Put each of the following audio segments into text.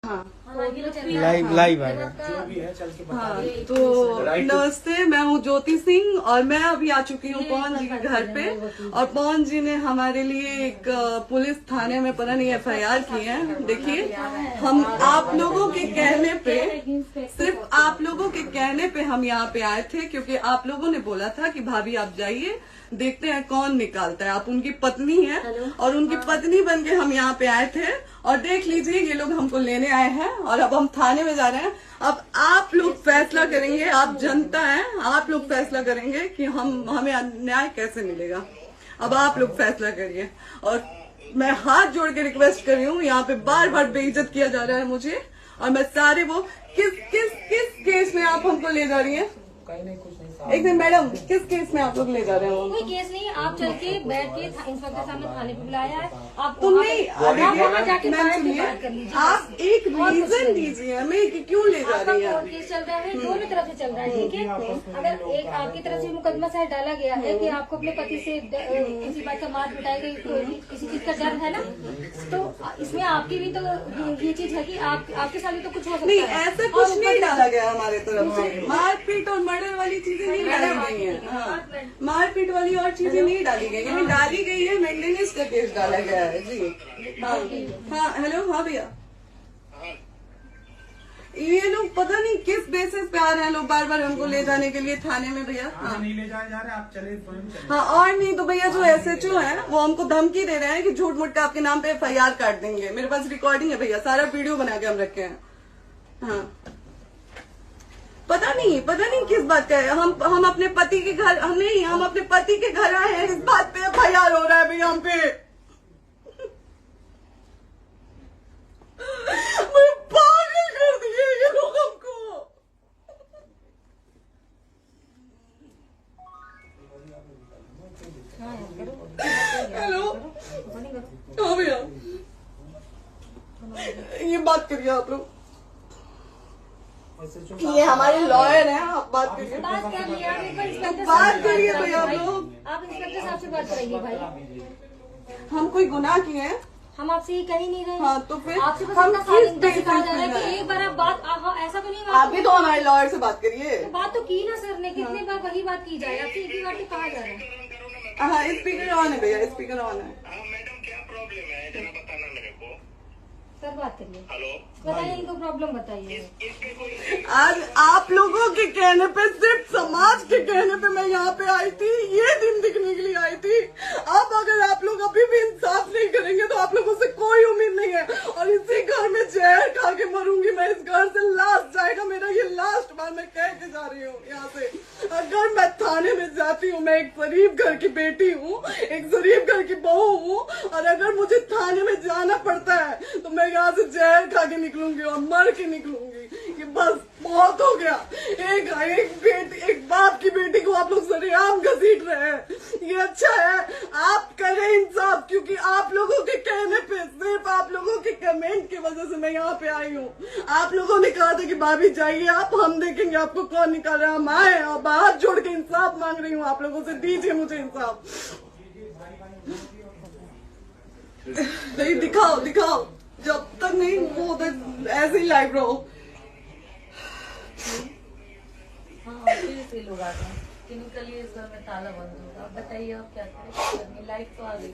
हाँ लाइव आ रहा हाँ। तो नमस्ते, मैं हूँ ज्योति सिंह और मैं अभी आ चुकी हूँ पवन जी के घर पे। और पवन जी ने हमारे लिए एक पुलिस थाने में पता नहीं FIR की है। देखिए, हम आप लोगों के कहने पे, सिर्फ आप लोगों के कहने पे हम यहाँ पे आए थे, क्योंकि आप लोगों ने बोला था कि भाभी आप जाइए, देखते हैं कौन निकालता है। आप उनकी पत्नी है और उनकी पत्नी बन के हम यहाँ पे आए थे। और देख लीजिए, ये लोग हमको लेने आए हैं और अब हम थाने में जा रहे हैं। अब आप लोग फैसला करेंगे, आप जनता हैं, आप लोग फैसला करेंगे कि हमें न्याय कैसे मिलेगा। अब आप लोग फैसला करिए। और मैं हाथ जोड़ के रिक्वेस्ट कर रही हूँ, यहाँ पे बार बार बेइज्जत किया जा रहा है मुझे। और मैं सारे वो किस केस में आप हमको ले जा रही हैं? एक दिन मैडम, किस केस में आप लोग ले जा रहे हो? कोई केस नहीं, आप चल के बैठ के इंस्पेक्टर साहब ने थाने पे बुलाया है। आप तुम नहीं, जाके बात कर लीजिए। आप एक रीजन दीजिए हमें कि क्यों ले जा रही है। कोर्ट केस चल रहा है, दोनों तरफ से चल रहा है, ठीक है। अगर एक आपकी तरफ से मुकदमा शायद डाला गया है कि आपको अपने पति से किसी बात का मार पिटाई गई, किसी चीज का डर है ना, तो इसमें आपकी भी तो ये चीज है कि आपके साथ भी तो कुछ हो सकता नहीं, है। ऐसा कुछ नहीं डाला गया हमारे तरफ से। मारपीट और मर्डर वाली चीजें नहीं डाली गई है। हाँ, मारपीट वाली और चीजें नहीं डाली गई है। डाली गई है मेंटेनेंस का केस डाला गया है जी। हाँ हेलो, हाँ भैया, ये लोग पता नहीं किस बेसिस पे आ रहे हैं लोग बार बार हमको ले जाने के लिए थाने में भैया। हाँ नहीं ले जाए जा रहे, आप चले। हाँ, और नहीं तो भैया जो SHO है वो हमको धमकी दे रहे हैं कि झूठ मूठ का आपके नाम पे FIR काट देंगे। मेरे पास रिकॉर्डिंग है भैया, सारा वीडियो बना के हम रखे हैं। हाँ, पता नहीं किस बात का है। हम अपने पति के घर, हम अपने पति के घर आए हैं, इस बात पे FIR हो रहा है भैया हम पे। पागल कर दिए ये लोग हमको। हेलो, हाँ भैया, ये बात करिए आप लोग। ये हमारे लॉयर हैं, आप बात करिए। बात कर लिया, आप एक बार इंस्पेक्टर बात करिए भैया आप लोग। आप इंस्पेक्टर साहब से बात कराइए भाई। हम कोई गुनाह किए हैं? हम आपसे ये कह ही नहीं रहे। हाँ, तो फिर आपसे बस हम इतना किस साथ सिखा जा रहा है बेसिस कि पे एक बार आप बात ऐसा तो नहीं आप भी तो हमारे लॉयर से बात करिए। तो बात तो की ना सर ने, कितने बार वही बात की जाए, आपसे एक ही बार तो कहा जा रहा है। हाँ, स्पीकर ऑन है भैया, स्पीकर ऑन है। मैडम क्या प्रॉब्लम है जरा बताना मेरे को। सर बात करिए, हेलो, बताइए इनको प्रॉब्लम बताइए। इसके कोई आज आप लोगों के कहने पे, सिर्फ समाज के कहने पे मैं यहाँ पे आई थी, ये दिन दिखने के लिए आई थी। अब अगर आप लोग अभी भी इंसाफ नहीं करेंगे तो आप लोगों से कोई उम्मीद नहीं है। और इसी घर में जहर खा के मरूंगी मैं। इस घर से लास्ट जाएगा मेरा, ये लास्ट बार मैं कह के जा रही हूँ यहाँ से। अगर मैं थाने में जाती हूँ, मैं एक गरीब घर की बेटी हूँ, एक गरीब घर की बहू हूँ, और अगर मुझे थाने में जाना पड़ता है तो मैं यहाँ से जहर खा के निकलूंगी और मर के निकलूंगी। ये बस बहुत हो गया। एक बाप की बेटी को आप लोग सरेआम घसीट रहे हैं, ये अच्छा है? आप करें इंसाफ, क्योंकि आप लोगों के कहने पे, सिर्फ आप लोगों के कमेंट की वजह से मैं यहाँ पे आई हूँ। आप लोगों ने कहा था कि भाभी जाइए आप, हम देखेंगे आपको कौन निकाल रहा है। हम आए और हाथ जोड़ के इंसाफ मांग रही हूँ आप लोगों से, दीजिए मुझे इंसाफ। नहीं, दिखाओ, जब तक नहीं वो ऐसे ही लाइव रहो। हाँ, फिर लोग आते हैं कि निकलिए, इस घर में ताला बंद होगा। आप बताइए आप क्या करें, लाइफ तो आ गई।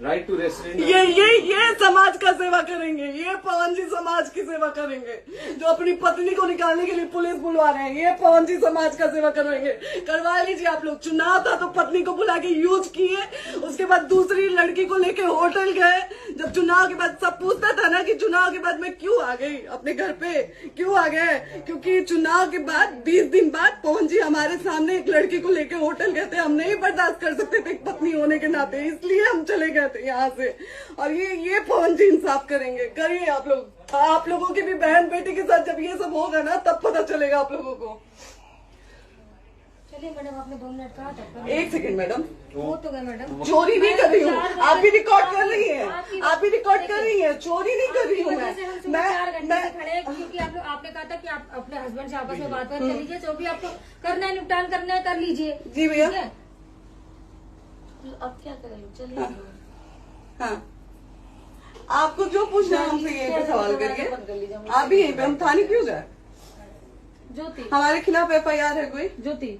Right to restaurant. ये समाज का सेवा करेंगे, ये पवन जी समाज की सेवा करेंगे। जो अपनी पत्नी को निकालने के लिए पुलिस बुलवा रहे हैं, ये पवन जी समाज का सेवा करेंगे। करवा लीजिए आप लोग। चुनाव था तो पत्नी को बुला के यूज किए, उसके बाद दूसरी लड़की को लेके होटल गए। जब चुनाव के बाद सब पूछता था ना कि चुनाव के बाद मैं क्यों आ गई अपने घर पे, क्यों आ गए, क्योंकि चुनाव के बाद 20 दिन बाद पवन जी हमारे सामने एक लड़की को लेके होटल गए थे। हम नहीं बर्दाश्त कर सकते थे एक पत्नी होने के नाते, इसलिए हम चले गए थे यहाँ से। और ये पवन जी इंसाफ करेंगे। करिए आप लोग। आप लोगों की भी बहन बेटी के साथ जब ये सब होगा ना, तब पता चलेगा आप लोगों को। चलिए मैडम, आपने 2 मिनट कहा था। एक सेकंड मैडम, हो तो गए मैडम। चोरी नहीं कर रही हूँ, आप भी रिकॉर्ड कर रही हैं, आप भी रिकॉर्ड कर रही हैं। चोरी नहीं कर रही हूँ मैं। 4 घंटे से खड़े हैं, क्योंकि आपने कहा था कि आप अपने हस्बैंड से आपस में बात कर लीजिए, जो भी आपको करना है, निपटान करना है, कर लीजिए। जी भैया। अब क्या करें, चलिए। हाँ, आपको जो पूछना है हमसे यहीं पे सवाल करिए। आप भी यहीं पे, हम थाने क्यों जाए? ज्योति हमारे खिलाफ FIR है कोई? ज्योति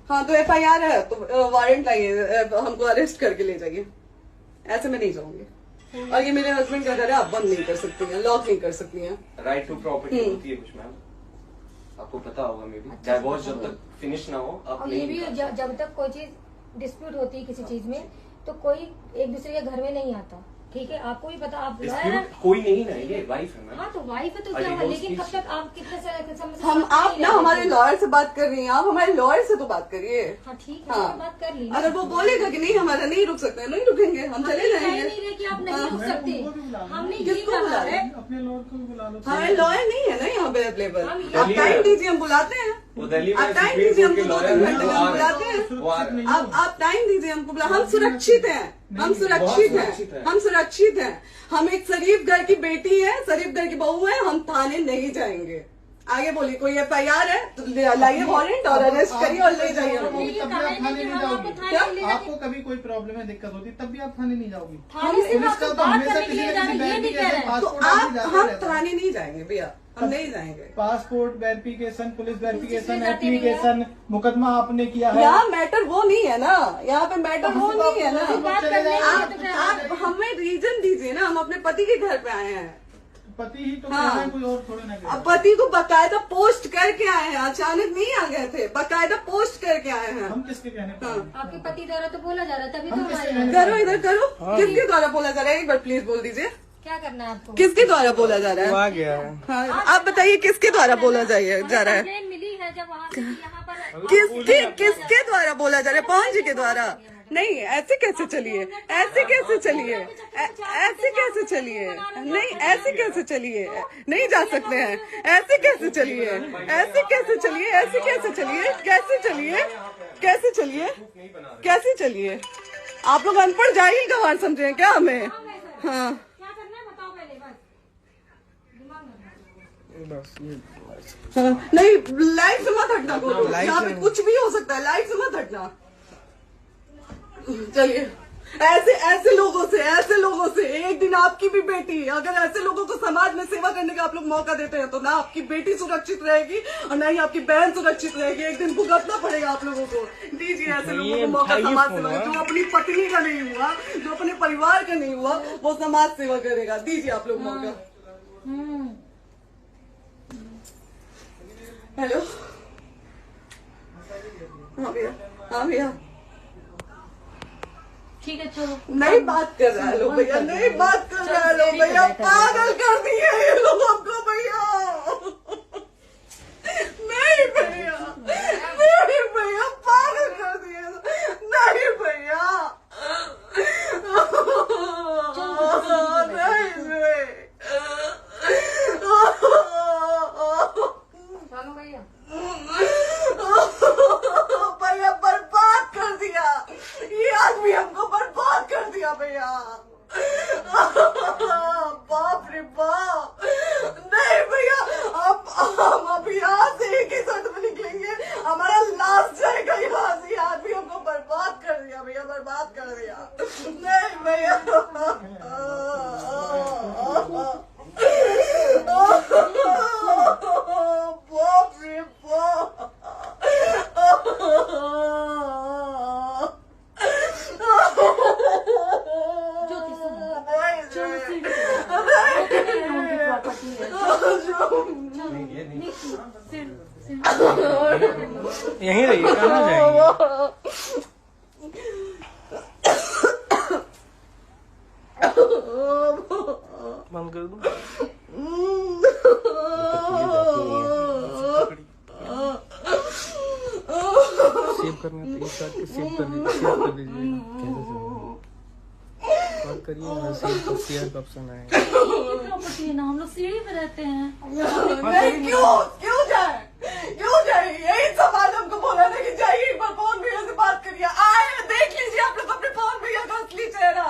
हाँ तो FIR है तो वारंट लाइए, हमको अरेस्ट करके ले जाइए। ऐसे में नहीं जाऊंगी। और ये मेरे हस्बैंड का घर है, आप बंद नहीं कर सकती हैं, लॉक नहीं कर सकती हैं। राइट टू प्रॉपर्टी होती है कुछ मैम, आपको पता होगा मे बी। डाइवोर्स जब तक फिनिश ना हो आप और ये नहीं भी निकाल सकते। जब तक कोई चीज डिस्प्यूट होती है किसी चीज में तो कोई एक दूसरे के घर में नहीं आता, ठीक है? आपको भी पता, आप लॉयर हैं। Dispute कोई नहीं ना, ये वाइफ है मैम। हाँ तो वाइफ है तो अरे क्या हुआ, वो लेकिन कब उसकी- तक आप कितने समय हम आप ना हमारे लॉयर से बात कर रही हैं, आप हमारे लॉयर से तो बात करिए। हाँ ठीक है, हाँ। तो बात कर ली। अगर वो बोलेगा कि नहीं हमारा नहीं रुक सकते, नहीं रुकेंगे, हम चले कह जाएंगे। नहीं रहे कि आप नहीं रुक सकते, हमने ये किसको बुला कहा रहे? है। अपने लॉर्ड को भी बुला लो। हमारे लॉयर नहीं है ना यहाँ पे अवेलेबल। हम आप दिल्ली टाइम में- दीजिए, हम बुलाते हैं। वो दिल्ली में आप टाइम सुप्रीम दीजिए, कोर्ट के हमको 2 लॉयर घंटे हैं, में वो हम आ बुलाते रहे हैं। हैं, वो आ रहे हैं। आप टाइम दीजिए हमको, हम सुरक्षित हैं, हम सुरक्षित सुरक्षित हैं, हैं। हम सुरक्षित हैं। हम एक शरीफ घर की बेटी है, शरीफ घर की बहू है, हम थाने नहीं जाएंगे। आगे बोलिए, कोई FIR है तो लाइए वारंट और अरेस्ट करिए और ले जाइए हमको। तब भी आप थाने नहीं जाओगी। क्या? आपको कभी कोई प्रॉब्लम है, दिक्कत होती, तब भी आप थाने नहीं जाओगी। थाने से पुलिस का तो बात हमेशा करने के किसी लिए न जाना, किसी ये नहीं कह रहे। तो पासपोर्ट आप आदमी जाते हम रहता है। थाने नहीं जाएंगे भैया, हम नहीं जाएंगे। पासपोर्ट वेरिफिकेशन, पुलिस वेरिफिकेशन, जाते नहीं है। एप्लीकेशन, मुकदमा आपने किया है। यहाँ मैटर वो नहीं है ना, यहाँ पे मैटर वो नहीं है ना। बात करने के लिए तो फिर आप हमें रीजन दीजिए ना, हम अपने पति के घर पे आए हैं। पति ही तो हाँ। कह रहे हैं, कोई और थोड़े ना कह रहे अब पति को बकायदा पोस्ट करके आए हैं, अचानक नहीं आ गए थे, बकायदा पोस्ट करके आए हैं। हैं। हम किसके कहने पर आए? आपके पति द्वारा तो बोला जा रहा है, तभी तो हम हमारे किसके यहाँ- कहने करो इधर करो, किसके द्वारा बोला जा रहा है? एक बार प्लीज बोल दीजिए, क्या करना है आपको? किसके द्वारा बोला जा रहा है? आ गया है। हाँ, आप बताइए किसके द्वारा बोला जा रहा है? कंप्लेन मिली है जब वहाँ से यहाँ पर किसके द्वारा बोला जा रहा है? पवन जी के द्वारा? नहीं, ऐसे कैसे चलिए, ऐसे कैसे चलिए, ऐसे कैसे चलिए, नहीं ऐसे कैसे चलिए, नहीं जा सकते हैं, ऐसे कैसे चलिए, ऐसे कैसे चलिए, ऐसे कैसे चलिए, कैसे चलिए, कैसे चलिए, कैसे चलिए? आप लोग अनपढ़ जाहिल गंवार समझे हैं क्या हमें? हाँ क्या करना है बताओ पहले, बस दिमाग में हाँ, नहीं लाइफ से मत हटना, बोलो यहाँ पे कुछ भी हो सकता है, लाइफ से मत हटना। चलिए, ऐसे लोगों से एक दिन आपकी भी बेटी, अगर ऐसे लोगों को समाज में सेवा करने का आप लोग मौका देते हैं तो ना आपकी बेटी सुरक्षित रहेगी और ना ही आपकी बहन सुरक्षित रहेगी। एक दिन भुगतना पड़ेगा आप लोगों को। दीजिए ऐसे लोगों को मौका समाज सेवा का, जो अपनी पत्नी का नहीं हुआ, जो अपने परिवार का नहीं हुआ, वो समाज सेवा करेगा। दीजिए आप लोग मौका। हेलो, हाँ भैया, हाँ भैया, ठीक है चलो। नहीं बात कर रहा है लोग भैया, नहीं बात कर रहा है लोग भैया, पागल कर दिए ये लोग हमको भैया। नहीं भैया, नहीं भैया, पागल कर दिए, नहीं भैया, नहीं चलो भैया, भैया बर्बाद कर दिया ये आदमी, हमको बर्बाद कर दिया भैया। बाप रे बाप, नहीं भैया, अब हम अभी यहाँ से एक ही शर्त में निकलेंगे, हमारा लास्ट जाएगा यहाँ से। ये आदमी हमको बर्बाद कर दिया भैया, बर्बाद कर दिया। नहीं भैया, बाप रे बाप, ज्योति सुनो, नहीं, चलो सीढ़ी पे प्रॉपर्टी है। यहीं रहिए, कहाँ जाएंगे? बंद कर दो। सेव करना तो इस बात को सेव कर दीजिए। बात करिए, सेव शेयर का ऑप्शन आएगा। प्रॉपर्टी है ना, हम लोग सीढ़ी पे रहते हैं। नहीं, क्यों जाए? यही सवाल हमको बोला था कि जाइए एक बार पवन भैया से बात करिए। आए, देख लीजिए आप लोग अपने पवन भैया का असली चेहरा,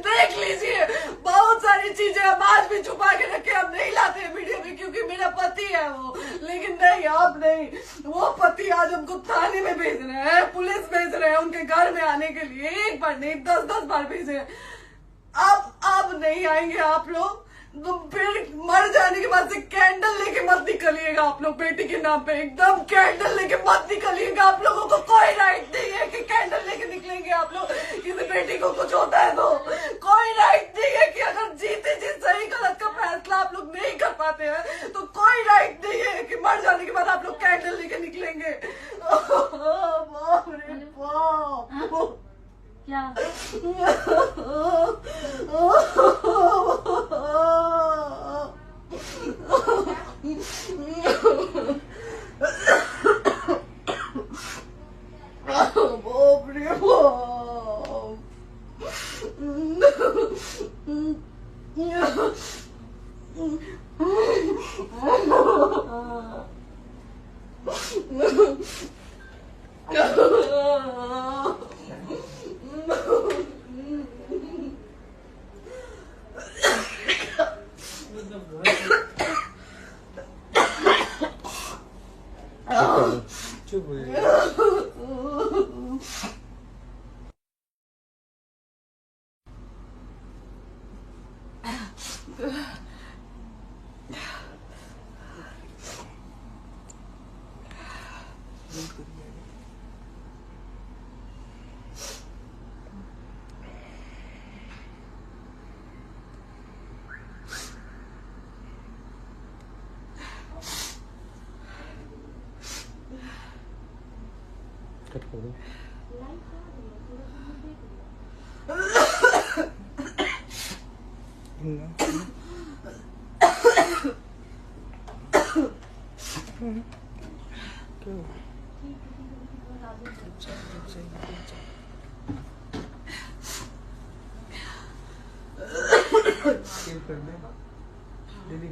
देख लीजिए। बहुत सारी चीजें हम आज भी छुपा के रखे, हम नहीं लाते हैं मीडिया में क्योंकि मेरा पति है वो, लेकिन नहीं, अब नहीं। वो पति आज हमको थाने में भेज रहे हैं, पुलिस भेज रहे हैं उनके घर में आने के लिए, एक बार नहीं 10-10 बार भेजे। अब नहीं आएंगे आप लोग, तो फिर मर जाने के बाद से कैंडल लेके मत निकलिएगा आप लोग बेटी के नाम पे, एकदम कैंडल लेके मत निकलिएगा। आप लोगों को कोई राइट नहीं है कि कैंडल लेके निकलेंगे आप लोग। किसी बेटी को कुछ होता है तो कोई राइट नहीं है कि अगर जीते जी सही गलत का फैसला आप लोग नहीं कर पाते हैं तो कोई राइट नहीं है कि मर जाने के बाद आप लोग कैंडल लेके निकलेंगे। बाप रे बाप। क्या बाप रे चुप हो जाइए। कट कर दो। सेव कर दे दीदी।